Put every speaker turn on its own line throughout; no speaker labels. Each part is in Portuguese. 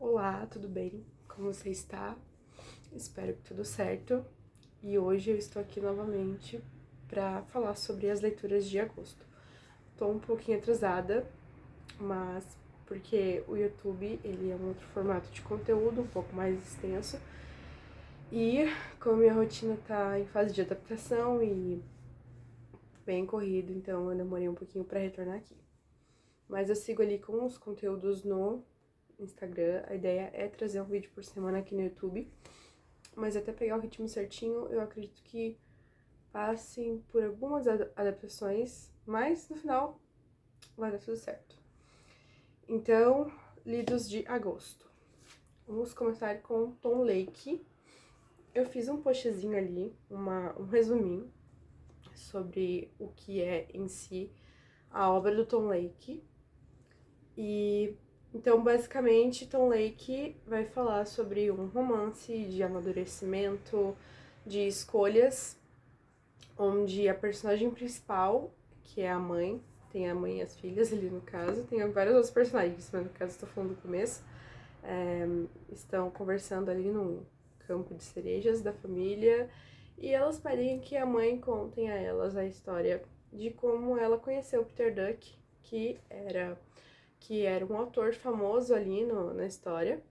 Olá, tudo bem? Como você está? Espero que tudo certo. E hoje eu estou aqui novamente para falar sobre as leituras de agosto. Estou um pouquinho atrasada, mas porque o YouTube ele é um outro formato de conteúdo, um pouco mais extenso. E como minha rotina está em fase de adaptação e bem corrido, então eu demorei um pouquinho para retornar aqui. Mas eu sigo ali com os conteúdos no Instagram. A ideia é trazer um vídeo por semana aqui no YouTube. Mas até pegar o ritmo certinho, eu acredito que passem por algumas adaptações, mas no final vai dar tudo certo. Então, lidos de agosto. Vamos começar com Tom Lake. Eu fiz um postzinho ali, um resuminho sobre o que é em si a obra do Tom Lake. E então, basicamente, Tom Lake vai falar sobre um romance de amadurecimento, de escolhas, onde a personagem principal, que é a mãe, tem a mãe e as filhas ali no caso, tem vários outros personagens, mas no caso estou falando do começo, estão conversando ali num campo de cerejas da família, e elas pedem que a mãe contem a elas a história de como ela conheceu Peter Duck, que era um autor famoso ali na história,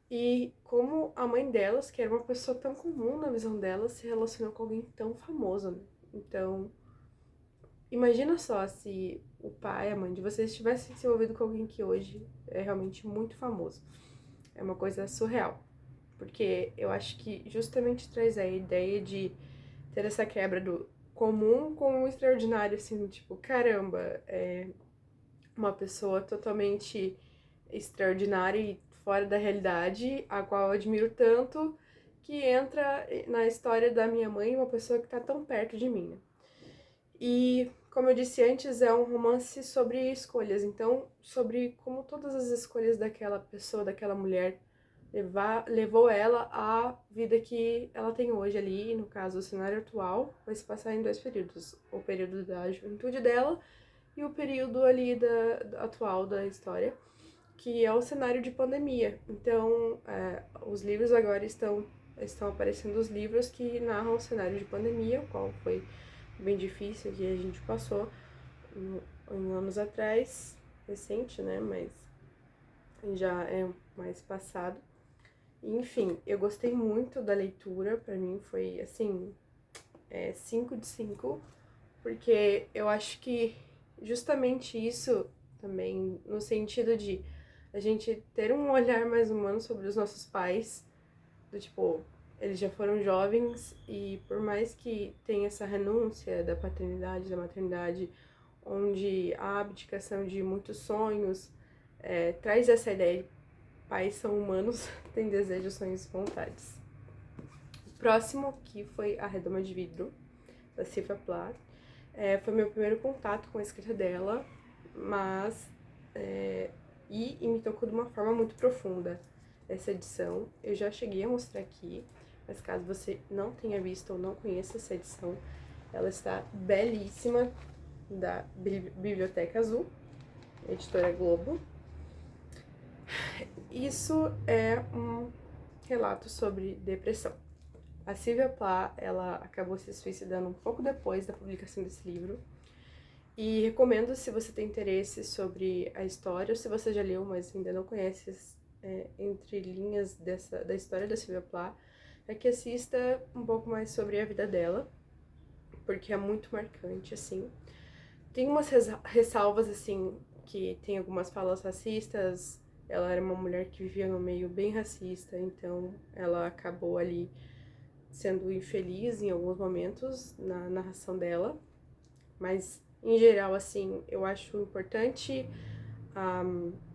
e como a mãe delas, que era uma pessoa tão comum na visão delas, se relacionou com alguém tão famoso, né? Então, imagina só se o pai, a mãe de vocês tivessem se envolvido com alguém que hoje é realmente muito famoso. É uma coisa surreal. Porque eu acho que justamente traz a ideia de ter essa quebra do comum com o extraordinário, assim, tipo, caramba, é uma pessoa totalmente extraordinária e fora da realidade, a qual eu admiro tanto, que entra na história da minha mãe, uma pessoa que tá tão perto de mim, né? E, como eu disse antes, é um romance sobre escolhas, então, sobre como todas as escolhas daquela pessoa, daquela mulher, levou ela à vida que ela tem hoje ali, no caso, o cenário atual, vai se passar em dois períodos, o período da juventude dela e o período ali atual da história, que é o cenário de pandemia. Então, os livros agora estão aparecendo os livros que narram o cenário de pandemia, o qual foi bem difícil que a gente passou em anos atrás, recente, né, mas já é mais passado. Enfim, eu gostei muito da leitura, pra mim foi, assim, 5 de 5, porque eu acho que justamente isso também, no sentido de a gente ter um olhar mais humano sobre os nossos pais, do tipo, eles já foram jovens e por mais que tenha essa renúncia da paternidade, da maternidade, onde a abdicação de muitos sonhos traz essa ideia de pais são humanos, têm desejos, sonhos e vontades. O próximo, que foi A Redoma de Vidro, da Sylvia Plath. Foi meu primeiro contato com a escrita dela, mas e me tocou de uma forma muito profunda essa edição. Eu já cheguei a mostrar aqui, mas caso você não tenha visto ou não conheça essa edição, ela está belíssima, da Biblioteca Azul, editora Globo. Isso é um relato sobre depressão. A Sylvia Plath, ela acabou se suicidando um pouco depois da publicação desse livro. E recomendo, se você tem interesse sobre a história, ou se você já leu, mas ainda não conhece entre linhas da história da Sylvia Plath, é que assista um pouco mais sobre a vida dela, porque é muito marcante, assim. Tem umas ressalvas, assim, que tem algumas falas racistas. Ela era uma mulher que vivia no meio bem racista, então ela acabou ali sendo infeliz em alguns momentos na narração dela, mas em geral, assim, eu acho importante a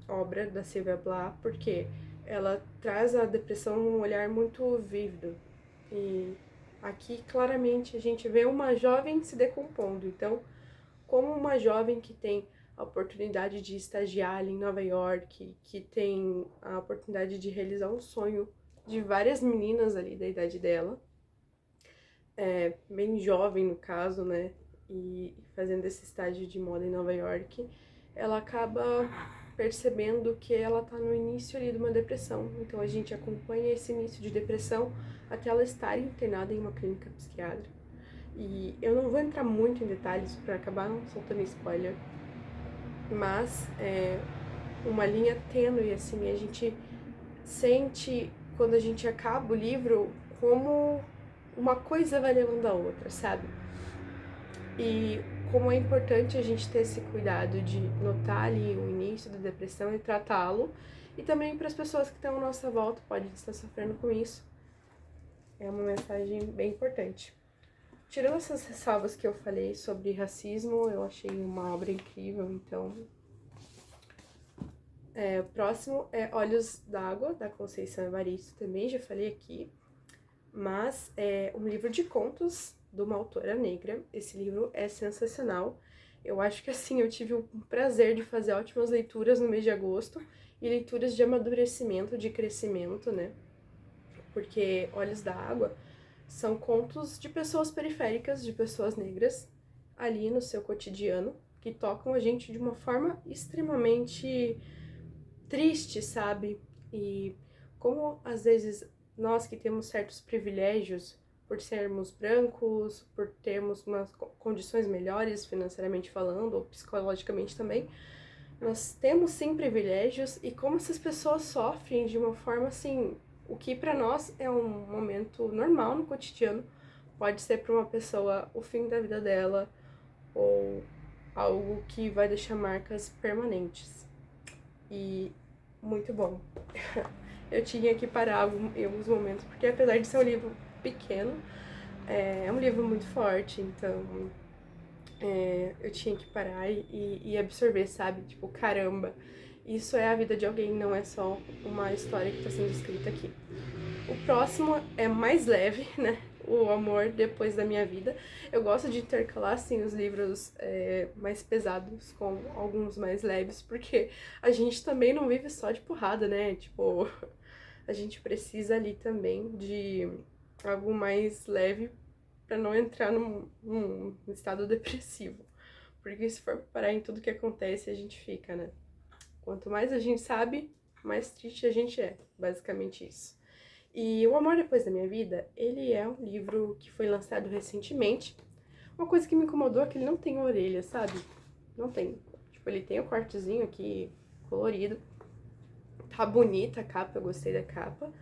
obra da Sylvia Plath porque ela traz a depressão num olhar muito vívido e aqui claramente a gente vê uma jovem se decompondo, então como uma jovem que tem a oportunidade de estagiar ali em Nova York, que tem a oportunidade de realizar um sonho de várias meninas ali da idade dela, bem jovem no caso, né, e fazendo esse estágio de moda em Nova York, ela acaba percebendo que ela tá no início ali de uma depressão. Então a gente acompanha esse início de depressão até ela estar internada em uma clínica psiquiátrica. E eu não vou entrar muito em detalhes para acabar não soltando spoiler, mas é uma linha tênue, assim, a gente sente, quando a gente acaba o livro, como uma coisa vai levando a outra, sabe? E como é importante a gente ter esse cuidado de notar ali o início da depressão e tratá-lo, e também para as pessoas que estão à nossa volta, podem estar sofrendo com isso. É uma mensagem bem importante. Tirando essas ressalvas que eu falei sobre racismo, eu achei uma obra incrível, então... o próximo é Olhos d'Água, da Conceição Evaristo, também já falei aqui, mas é um livro de contos de uma autora negra. Esse livro é sensacional. Eu acho que, assim, eu tive o prazer de fazer ótimas leituras no mês de agosto, e leituras de amadurecimento, de crescimento, né? Porque Olhos d'Água são contos de pessoas periféricas, de pessoas negras, ali no seu cotidiano, que tocam a gente de uma forma extremamente triste, sabe? E como às vezes nós que temos certos privilégios por sermos brancos, por termos umas condições melhores financeiramente falando, ou psicologicamente também, nós temos sim privilégios, e como essas pessoas sofrem de uma forma assim, o que para nós é um momento normal no cotidiano, pode ser para uma pessoa o fim da vida dela, ou algo que vai deixar marcas permanentes. E muito bom. Eu tinha que parar em alguns momentos, porque apesar de ser um livro pequeno, é um livro muito forte, então eu tinha que parar e absorver, sabe? Tipo, caramba, isso é a vida de alguém, não é só uma história que está sendo escrita aqui. O próximo é mais leve, né? O Amor Depois da Minha Vida. Eu gosto de intercalar, assim, os livros mais pesados com alguns mais leves, porque a gente também não vive só de porrada, né? Tipo, a gente precisa ali também de algo mais leve para não entrar num estado depressivo. Porque se for parar em tudo que acontece, a gente fica, né? Quanto mais a gente sabe, mais triste a gente é. Basicamente isso. E O Amor Depois da Minha Vida, ele é um livro que foi lançado recentemente. Uma coisa que me incomodou é que ele não tem orelha, sabe? Não tem. Tipo, ele tem o cortezinho aqui, colorido. Tá bonita a capa, eu gostei da capa.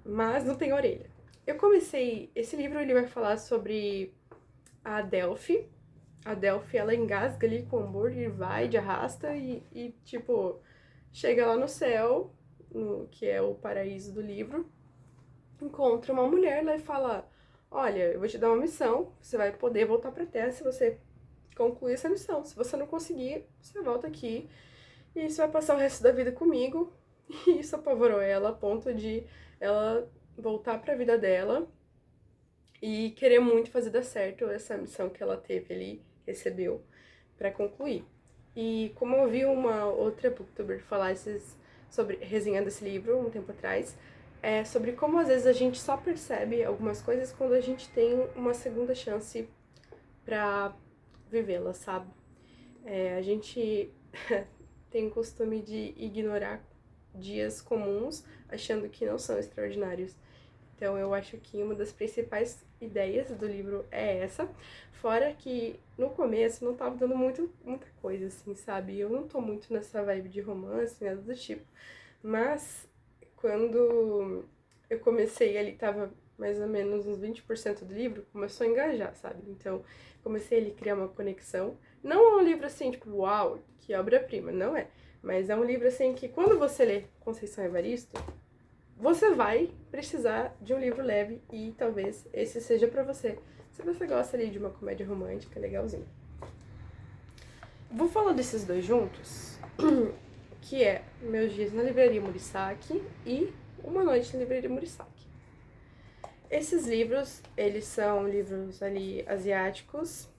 Mas não tem orelha. Eu comecei... Esse livro, ele vai falar sobre a Delphi. A Delphi, ela engasga ali com o hambúrguer, vai de arrasta e tipo, chega lá no céu, que é o paraíso do livro, encontra uma mulher lá e fala: olha, eu vou te dar uma missão, você vai poder voltar pra Terra se você concluir essa missão. Se você não conseguir, você volta aqui e você vai passar o resto da vida comigo. E isso apavorou ela a ponto de ela voltar pra vida dela e querer muito fazer dar certo essa missão que ela teve ali, recebeu, pra concluir. E como eu vi uma outra booktuber falar sobre resenhando esse livro um tempo atrás, é sobre como às vezes a gente só percebe algumas coisas quando a gente tem uma segunda chance pra vivê-las, sabe? A gente tem o costume de ignorar dias comuns achando que não são extraordinários. Então eu acho que uma das principais ideias do livro é essa, fora que no começo não tava dando muita coisa, assim, sabe? Eu não tô muito nessa vibe de romance, nada do tipo, mas quando eu comecei ali, tava mais ou menos uns 20% do livro, começou a engajar, sabe? Então comecei ali a criar uma conexão. Não é um livro assim, tipo, uau, que obra-prima, não é. Mas é um livro assim que quando você lê Conceição Evaristo, você vai precisar de um livro leve e talvez esse seja pra você. Se você gosta ali de uma comédia romântica, legalzinho. Vou falar desses dois juntos, que é Meus Dias na Livraria Murasaki e Uma Noite na Livraria Murasaki. Esses livros, eles são livros ali asiáticos,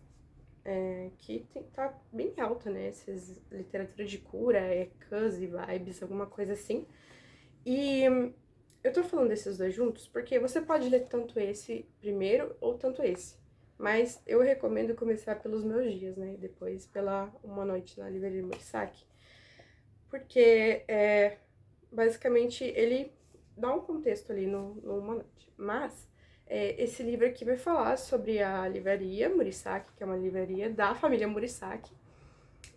que tá bem alta, né? Essas literatura de cura, cozy vibes, alguma coisa assim. E eu tô falando desses dois juntos porque você pode ler tanto esse primeiro ou tanto esse. Mas eu recomendo começar pelos Meus Dias, né? Depois pela Uma Noite na Livraria Murasaki. porque basicamente ele dá um contexto ali numa noite. Mas esse livro aqui vai falar sobre a livraria Murasaki, que é uma livraria da família Murasaki,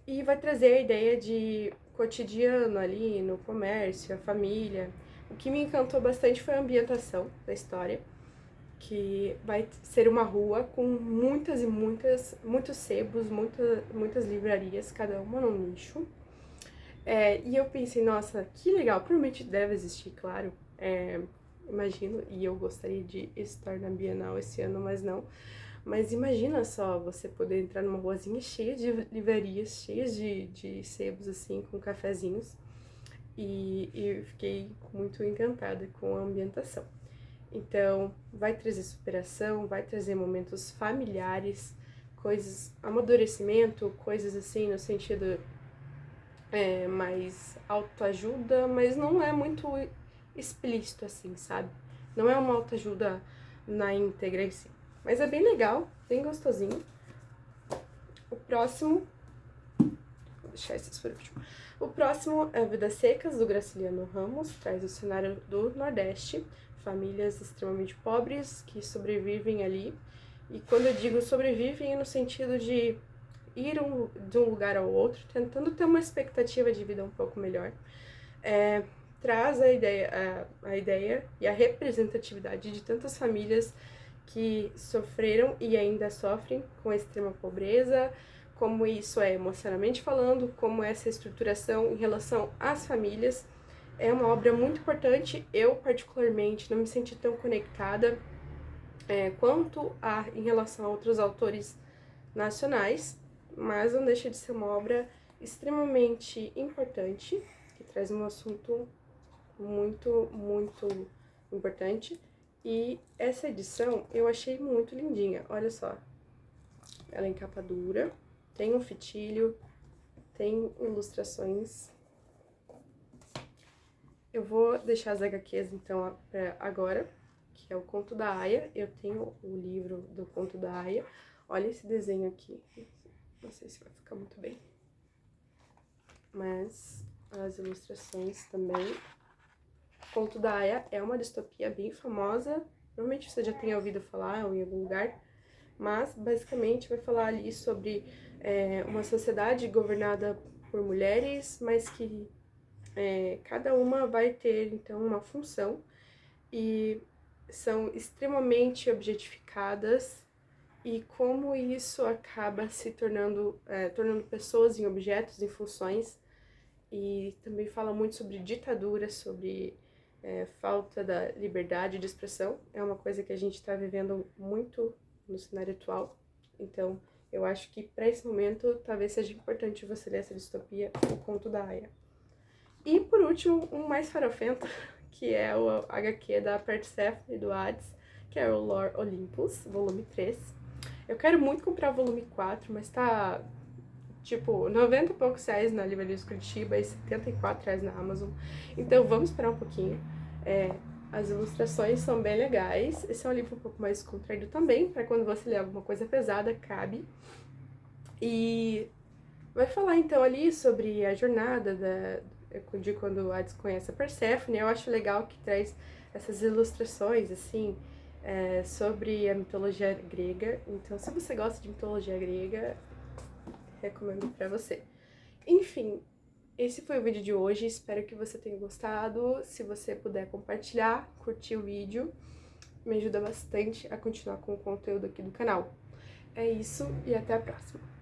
e vai trazer a ideia de cotidiano ali no comércio, a família. O que me encantou bastante foi a ambientação da história, que vai ser uma rua com muitos sebos, muitas livrarias, cada uma num nicho. E eu pensei, nossa, que legal, provavelmente deve existir, claro, imagino, e eu gostaria de estar na Bienal esse ano, mas não. Mas imagina só você poder entrar numa ruazinha cheia de livrarias, cheias de sebos, assim, com cafezinhos. E eu fiquei muito encantada com a ambientação. Então, vai trazer superação, vai trazer momentos familiares, coisas, amadurecimento, coisas assim, no sentido mais autoajuda, mas não é muito explícito assim, sabe? Não é uma autoajuda na íntegra em si. Mas é bem legal, bem gostosinho. O próximo... Vou deixar esses por último. O próximo é Vidas Secas, do Graciliano Ramos. Traz o cenário do Nordeste. Famílias extremamente pobres que sobrevivem ali. E quando eu digo sobrevivem, é no sentido de ir de um lugar ao outro, tentando ter uma expectativa de vida um pouco melhor. Traz a ideia e a representatividade de tantas famílias que sofreram e ainda sofrem com a extrema pobreza, como isso é emocionalmente falando, como essa estruturação em relação às famílias. É uma obra muito importante. Eu, particularmente, não me senti tão conectada quanto em relação a outros autores nacionais, mas não deixa de ser uma obra extremamente importante, que traz um assunto muito, muito importante. E essa edição eu achei muito lindinha, olha só. Ela é em capa dura, tem um fitilho, tem ilustrações. Eu vou deixar as HQs então agora, que é o Conto da Aia. Eu tenho o livro do Conto da Aia. Olha esse desenho aqui. Não sei se vai ficar muito bem. Mas as ilustrações também. O Conto da Aia é uma distopia bem famosa. Provavelmente você já tenha ouvido falar ou em algum lugar. Mas, basicamente, vai falar ali sobre uma sociedade governada por mulheres, mas que cada uma vai ter, então, uma função. E são extremamente objetificadas. E como isso acaba se tornando pessoas em objetos, em funções. E também fala muito sobre ditadura, sobre falta da liberdade de expressão. É uma coisa que a gente está vivendo muito no cenário atual. Então, eu acho que para esse momento talvez seja importante você ler essa distopia, O Conto da Aia. E por último, um mais farofento, que é o HQ da Persephone do Hades, que é o Lore Olympus, volume 3. Eu quero muito comprar o volume 4, mas tá tipo 90 e poucos reais na Livraria de Curitiba e 74 reais na Amazon. Então vamos esperar um pouquinho. As ilustrações são bem legais. Esse é um livro um pouco mais contraído também, para quando você ler alguma coisa pesada, cabe. E vai falar então ali sobre a jornada de quando o Hades conhece a Perséfone. Eu acho legal que traz essas ilustrações, assim, sobre a mitologia grega. Então, se você gosta de mitologia grega, recomendo pra você. Enfim, esse foi o vídeo de hoje. Espero que você tenha gostado. Se você puder compartilhar, curtir o vídeo, me ajuda bastante a continuar com o conteúdo aqui do canal. É isso e até a próxima.